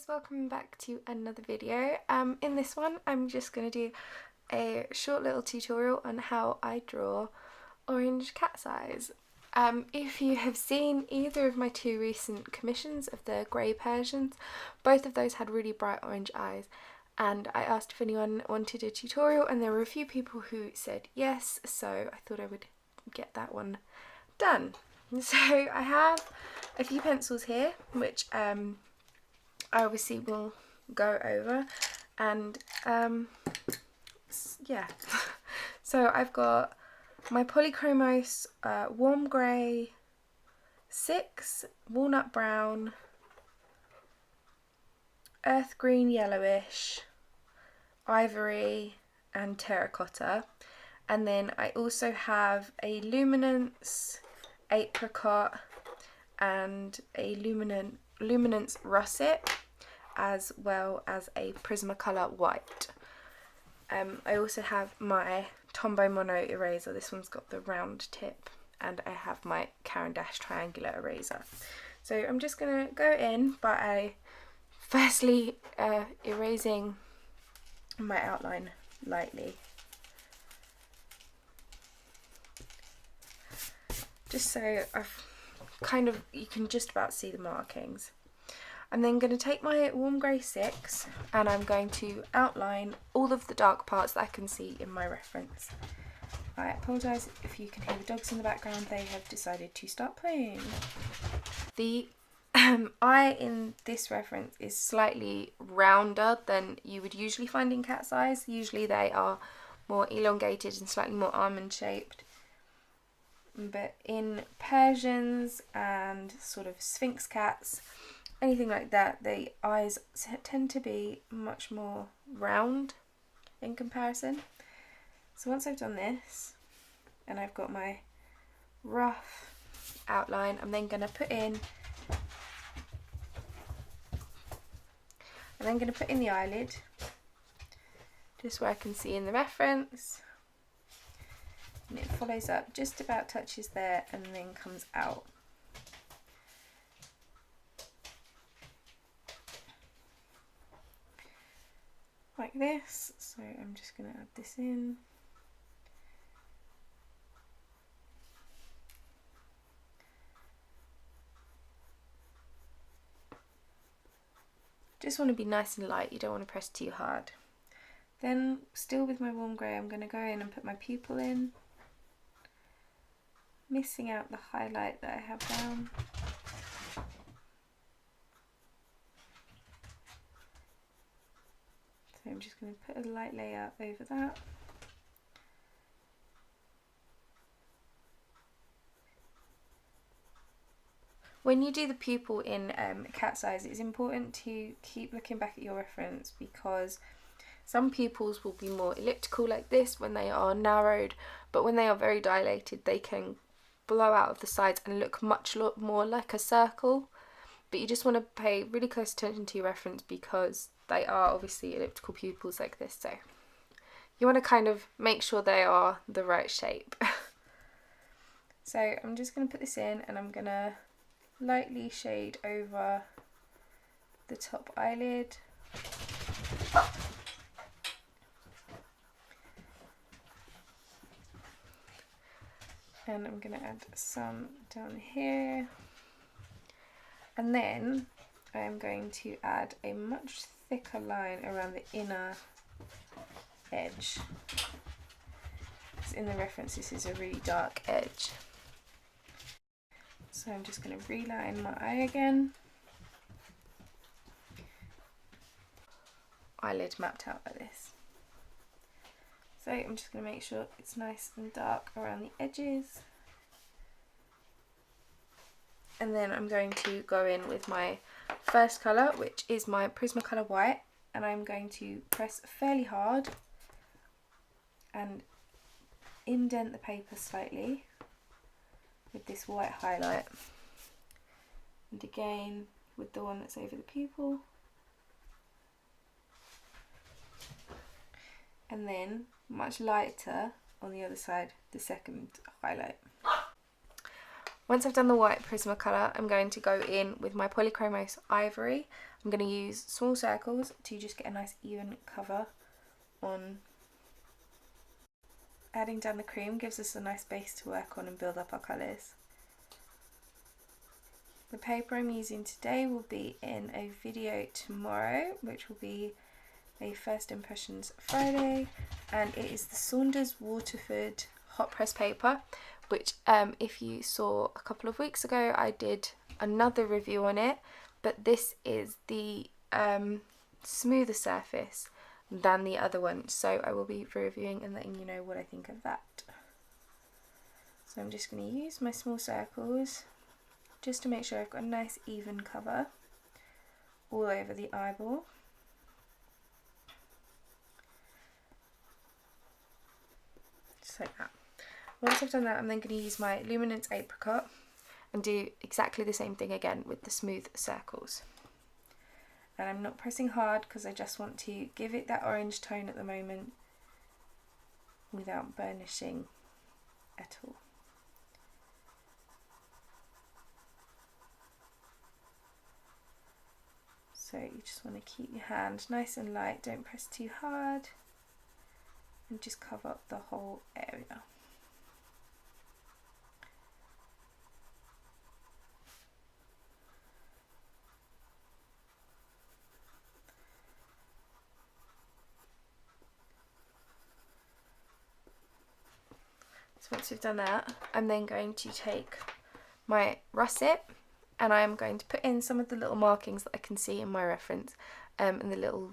guys, welcome back to another video. In this one I'm just going to do a short little tutorial on how I draw orange cat's eyes. If you have seen either of my two recent commissions of the grey Persians, both of those had really bright orange eyes, and I asked if anyone wanted a tutorial and there were a few people who said yes, so I thought I would get that one done. So I have a few pencils here which I obviously will go over, and yeah. So I've got my Polychromos Warm Grey 6, Walnut Brown, Earth Green Yellowish, Ivory and Terracotta, and then I also have a Luminance Apricot and a Luminance Russet, as well as a Prismacolor White. I also have my Tombow Mono eraser. This one's got the round tip, and I have my Caran d'Ache triangular eraser. So I'm just going to go in by firstly erasing my outline lightly, just so you can just about see the markings. I'm then going to take my Warm Grey 6 and I'm going to outline all of the dark parts that I can see in my reference. I apologise if you can hear the dogs in the background, they have decided to start playing. The eye in this reference is slightly rounder than you would usually find in cat's eyes. Usually they are more elongated and slightly more almond shaped. But in Persians and sort of Sphinx cats, anything like that, the eyes tend to be much more round in comparison. So once I've done this and I've got my rough outline, I'm then going to put in the eyelid, just where I can see in the reference, and it follows up, just about touches there and then comes out. Like this. So I'm just going to add this in. Just want to be nice and light, you don't want to press too hard. Then, still with my warm grey, I'm going to go in and put my pupil in, missing out the highlight that I have down. So I'm just going to put a light layer over that. When you do the pupil in cat's eyes, it's important to keep looking back at your reference, because some pupils will be more elliptical like this when they are narrowed, but when they are very dilated they can blow out of the sides and look much more like a circle. But you just want to pay really close attention to your reference, because they are obviously elliptical pupils like this, so you want to kind of make sure they are the right shape. So I'm just going to put this in and I'm going to lightly shade over the top eyelid. And I'm going to add some down here. And then I am going to add a much thicker line around the inner edge. Because in the reference this is a really dark edge. So I'm just going to reline my eye again. Eyelid mapped out like this. So I'm just going to make sure it's nice and dark around the edges. And then I'm going to go in with my first colour, which is my Prismacolor White, and I'm going to press fairly hard and indent the paper slightly with this white highlight, and again with the one that's over the pupil, and then much lighter on the other side, the second highlight. Once I've done the white Prismacolor, I'm going to go in with my Polychromos Ivory. I'm going to use small circles to just get a nice even cover on. Adding down the cream gives us a nice base to work on and build up our colours. The paper I'm using today will be in a video tomorrow, which will be a First Impressions Friday, and it is the Saunders Waterford hot press paper, which if you saw a couple of weeks ago I did another review on it, but this is the smoother surface than the other one, so I will be reviewing and letting you know what I think of that. So I'm just going to use my small circles just to make sure I've got a nice even cover all over the eyeball. Just like that. Once I've done that, I'm then going to use my Luminance Apricot and do exactly the same thing again with the smooth circles. And I'm not pressing hard because I just want to give it that orange tone at the moment without burnishing at all. So you just want to keep your hand nice and light, don't press too hard, and just cover up the whole area. So once we've done that, I'm then going to take my russet and I'm going to put in some of the little markings that I can see in my reference, and the little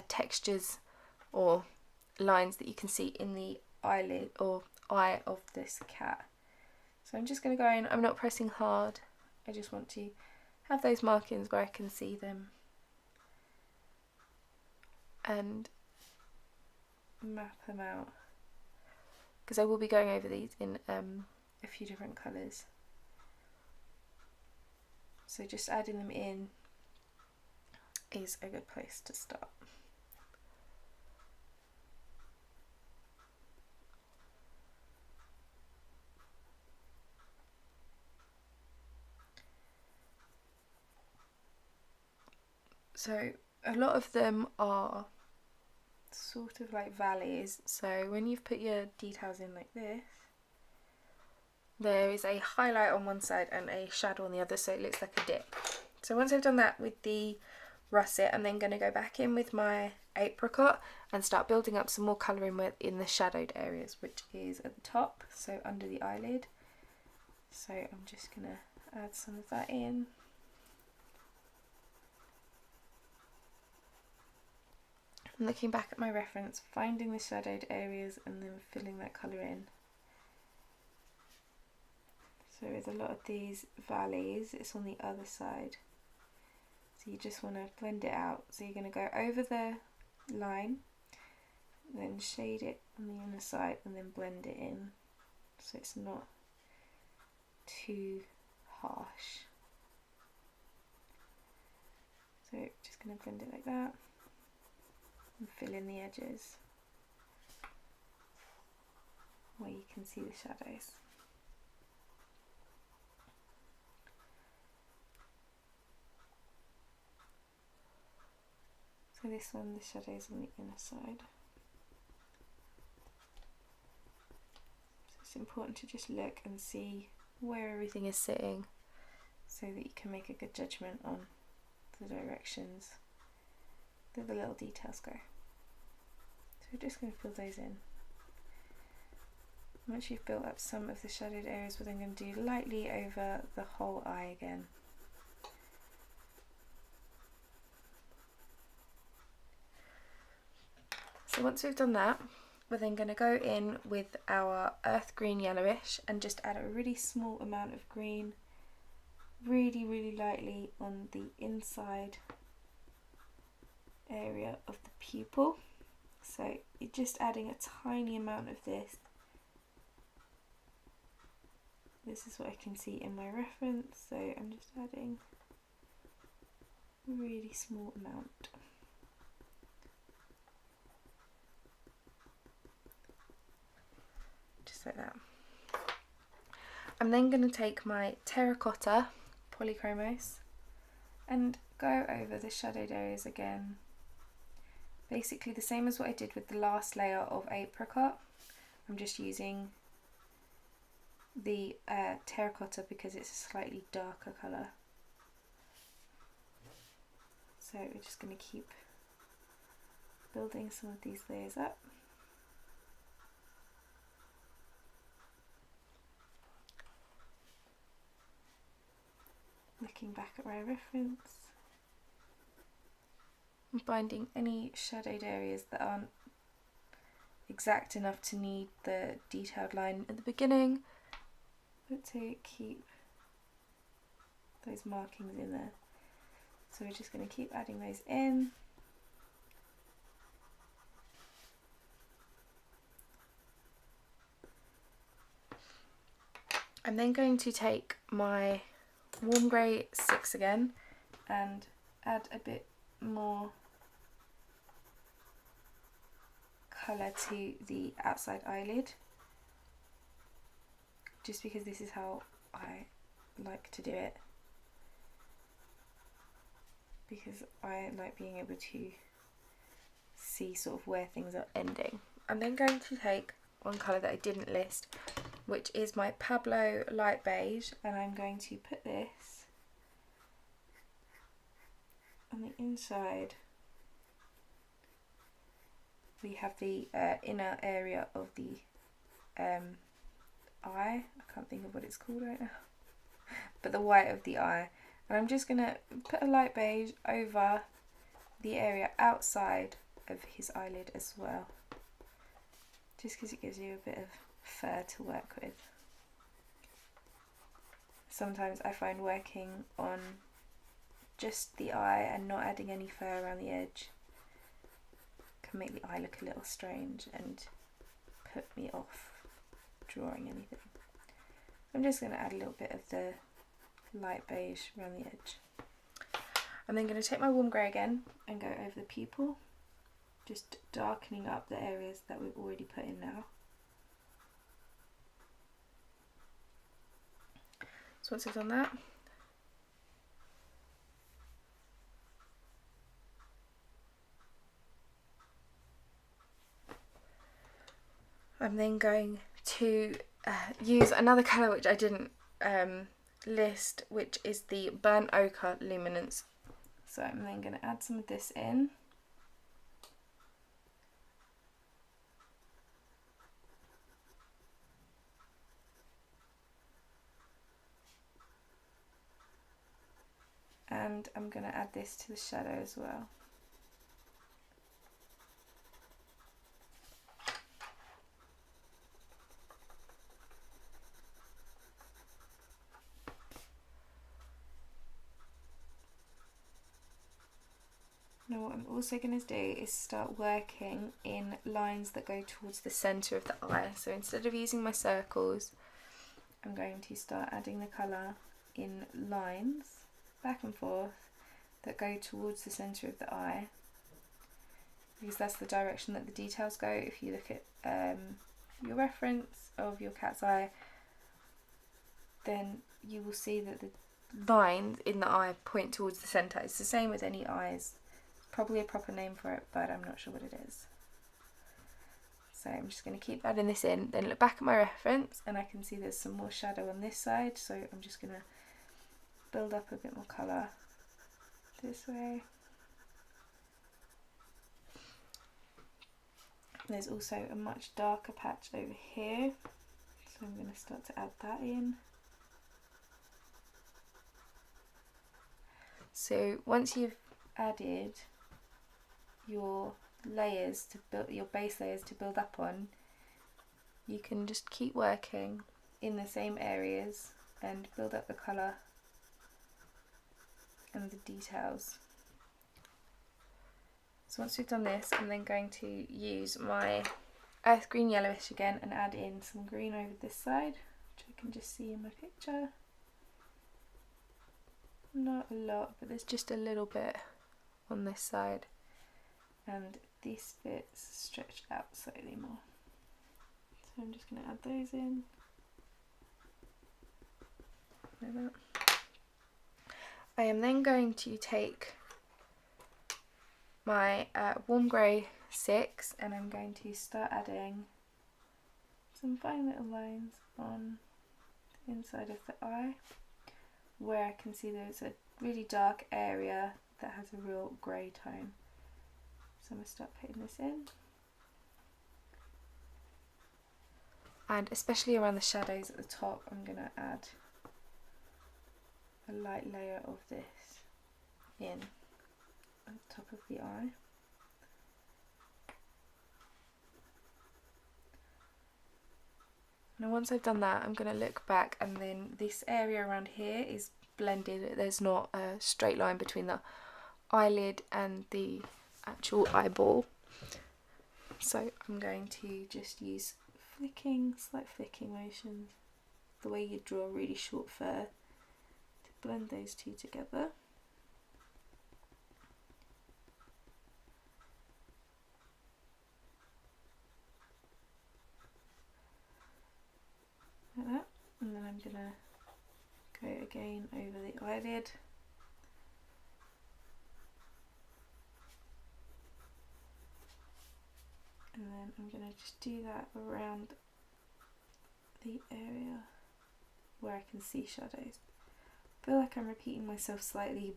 textures or lines that you can see in the eyelid or eye of this cat. So I'm just going to go in, I'm not pressing hard, I just want to have those markings where I can see them and map them out, because I will be going over these in a few different colours. So just adding them in is a good place to start. So a lot of them are sort of like valleys, so when you've put your details in like this, there is a highlight on one side and a shadow on the other, so it looks like a dip. So once I've done that with the russet, I'm then going to go back in with my apricot and start building up some more colour in the shadowed areas, which is at the top, so under the eyelid. So I'm just going to add some of that in. I'm looking back at my reference, finding the shadowed areas and then filling that colour in. So with a lot of these valleys, it's on the other side. So you just want to blend it out. So you're going to go over the line, then shade it on the inner side and then blend it in so it's not too harsh. So just going to blend it like that and fill in the edges where you can see the shadows. So this one, the shadow's on the inner side. So it's important to just look and see where everything is sitting so that you can make a good judgment on the directions that the little details go. So we're just going to fill those in. Once you've built up some of the shadowed areas, we're then going to do lightly over the whole eye again. So once we've done that, we're then going to go in with our earth green yellowish and just add a really small amount of green, really lightly on the inside area of the pupil. So you're just adding a tiny amount of this. This is what I can see in my reference, so I'm just adding a really small amount. Just like that. I'm then going to take my terracotta polychromos and go over the shadowed areas again. Basically the same as what I did with the last layer of apricot. I'm just using the terracotta because it's a slightly darker colour. So we're just going to keep building some of these layers up. Looking back at my reference and finding any shadowed areas that aren't exact enough to need the detailed line at the beginning, but to keep those markings in there. So we're just going to keep adding those in. I'm then going to take my warm grey 6 again and add a bit more colour to the outside eyelid, just because this is how I like to do it, because I like being able to see sort of where things are ending. I'm then going to take one colour that I didn't list, which is my Pablo light beige, and I'm going to put this on the inside. We have the inner area of the eye. I can't think of what it's called right now, but the white of the eye. And I'm just going to put a light beige over the area outside of his eyelid as well, just because it gives you a bit of fur to work with. Sometimes I find working on just the eye and not adding any fur around the edge can make the eye look a little strange and put me off drawing anything. I'm just going to add a little bit of the light beige around the edge. I'm then going to take my warm grey again and go over the pupil, just darkening up the areas that we've already put in now. So once I've done that, I'm then going to use another colour which I didn't list, which is the burnt ochre luminance. So I'm then going to add some of this in. And I'm going to add this to the shadow as well. Now what I'm also going to do is start working in lines that go towards the centre of the eye. So instead of using my circles, I'm going to start adding the colour in lines back and forth that go towards the centre of the eye, because that's the direction that the details go. If you look at your reference of your cat's eye, then you will see that the lines in the eye point towards the centre. It's the same with any eyes. Probably a proper name for it, but I'm not sure what it is. So I'm just going to keep adding this in, then look back at my reference and I can see there's some more shadow on this side, so I'm just going to build up a bit more colour this way. There's also a much darker patch over here, so I'm going to start to add that in. So once you've added your layers to build, your base layers to build up on, you can just keep working in the same areas and build up the colour and the details. So once we've done this, I'm then going to use my earth green yellowish again and add in some green over this side, which I can just see in my picture. Not a lot, but there's just a little bit on this side, and this bit's stretched out slightly more. So I'm just going to add those in. like that. I am then going to take my warm grey 6 and I'm going to start adding some fine little lines on the inside of the eye where I can see there's a really dark area that has a real grey tone. So I'm going to start putting this in. And especially around the shadows at the top, I'm going to add a light layer of this in at the top of the eye. Now once I've done that, I'm going to look back, and then this area around here is blended. There's not a straight line between the eyelid and the actual eyeball. So I'm going to just use slight flicking motions, the way you draw a really short fur, to blend those two together. Like that, and then I'm going to go again over the eyelid. And then I'm going to just do that around the area where I can see shadows. I feel like I'm repeating myself slightly,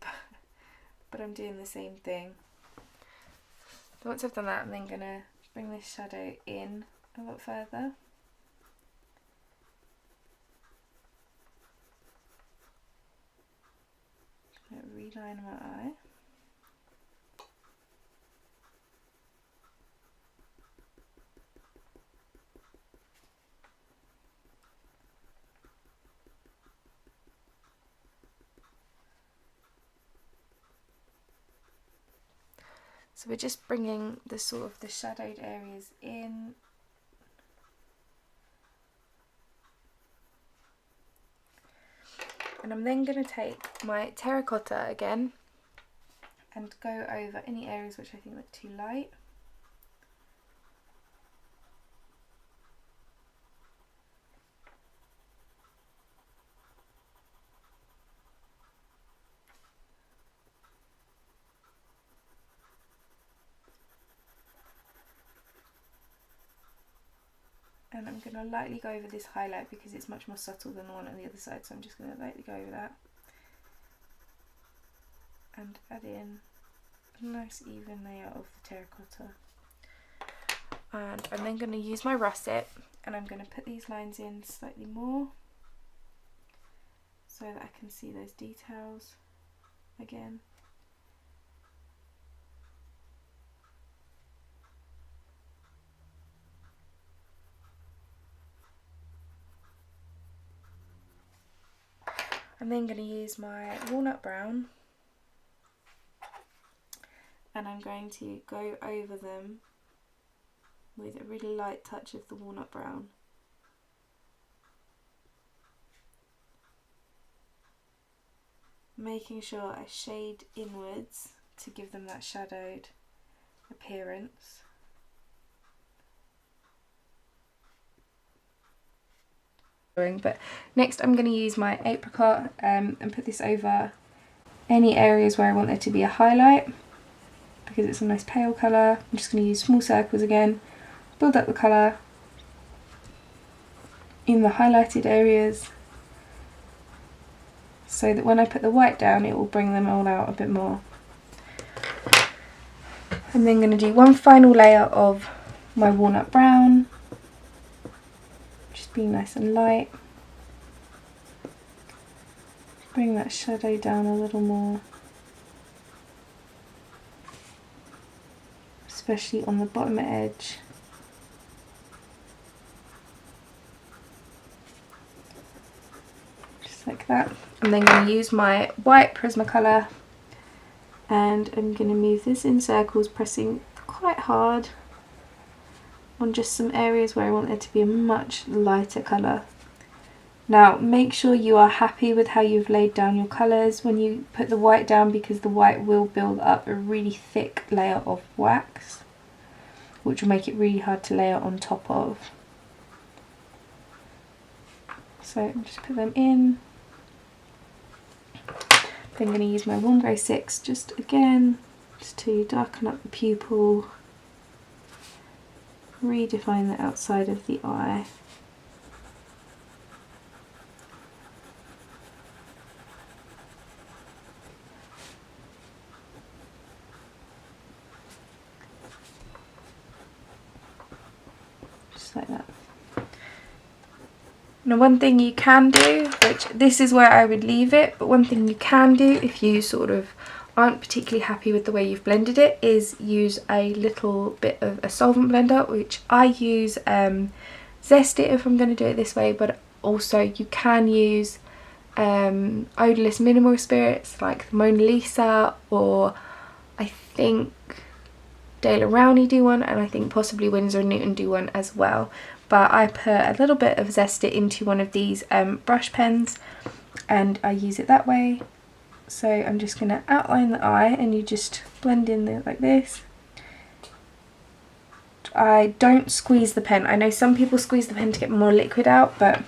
but I'm doing the same thing. So once I've done that, I'm then going to bring this shadow in a lot further. Reline my eye. So we're just bringing the sort of the shadowed areas in. And I'm then going to take my terracotta again and go over any areas which I think look too light. And I'm going to lightly go over this highlight because it's much more subtle than the one on the other side, so I'm just going to lightly go over that and add in a nice even layer of the terracotta. And I'm then going to use my russet and I'm going to put these lines in slightly more so that I can see those details again. I'm then going to use my walnut brown and I'm going to go over them with a really light touch of the walnut brown. Making sure I shade inwards to give them that shadowed appearance. But next I'm going to use my apricot and put this over any areas where I want there to be a highlight because it's a nice pale colour. I'm just going to use small circles again, build up the colour in the highlighted areas so that when I put the white down it will bring them all out a bit more. I'm then going to do one final layer of my walnut brown, just being nice and light. Bring that shadow down a little more, especially on the bottom edge. Just like that. I'm then going to use my white Prismacolor and I'm going to move this in circles, pressing quite hard on just some areas where I want there to be a much lighter colour. Now make sure you are happy with how you've laid down your colours when you put the white down, because the white will build up a really thick layer of wax which will make it really hard to layer on top of. So just put them in Then I'm going to use my warm grey 6 just to darken up the pupil, redefine the outside of the eye. Just like that. Now one thing you can do, which this is where I would leave it, but one thing you can do if you sort of aren't particularly happy with the way you've blended it is use a little bit of a solvent blender, which I use Zest It if I'm going to do it this way, but also you can use odorless minimal spirits like the Mona Lisa, or I think De La Rowney do one, and I think possibly Winsor & Newton do one as well. But I put a little bit of Zest It into one of these brush pens and I use it that way. So I'm just going to outline the eye and you just blend in there like this. I don't squeeze the pen. I know some people squeeze the pen to get more liquid out, but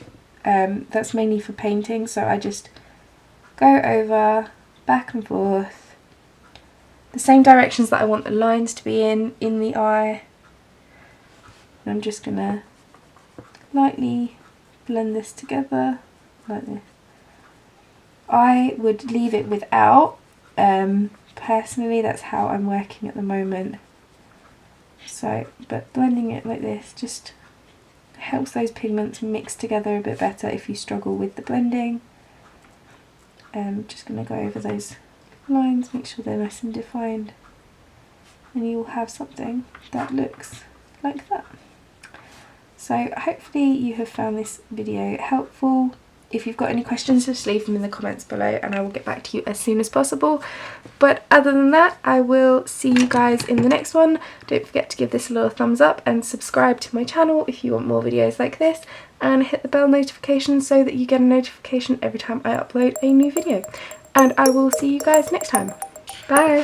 that's mainly for painting. So I just go over, back and forth, the same directions that I want the lines to be in the eye. And I'm just going to lightly blend this together like this. I would leave it without, personally that's how I'm working at the moment. So, but blending it like this just helps those pigments mix together a bit better if you struggle with the blending. Just going to go over those lines, make sure they're nice and defined, and you will have something that looks like that. So hopefully you have found this video helpful. If you've got any questions, just leave them in the comments below and I will get back to you as soon as possible. But other than that, I will see you guys in the next one. Don't forget to give this a little thumbs up and subscribe to my channel if you want more videos like this, and hit the bell notification so that you get a notification every time I upload a new video. And I will see you guys next time. Bye!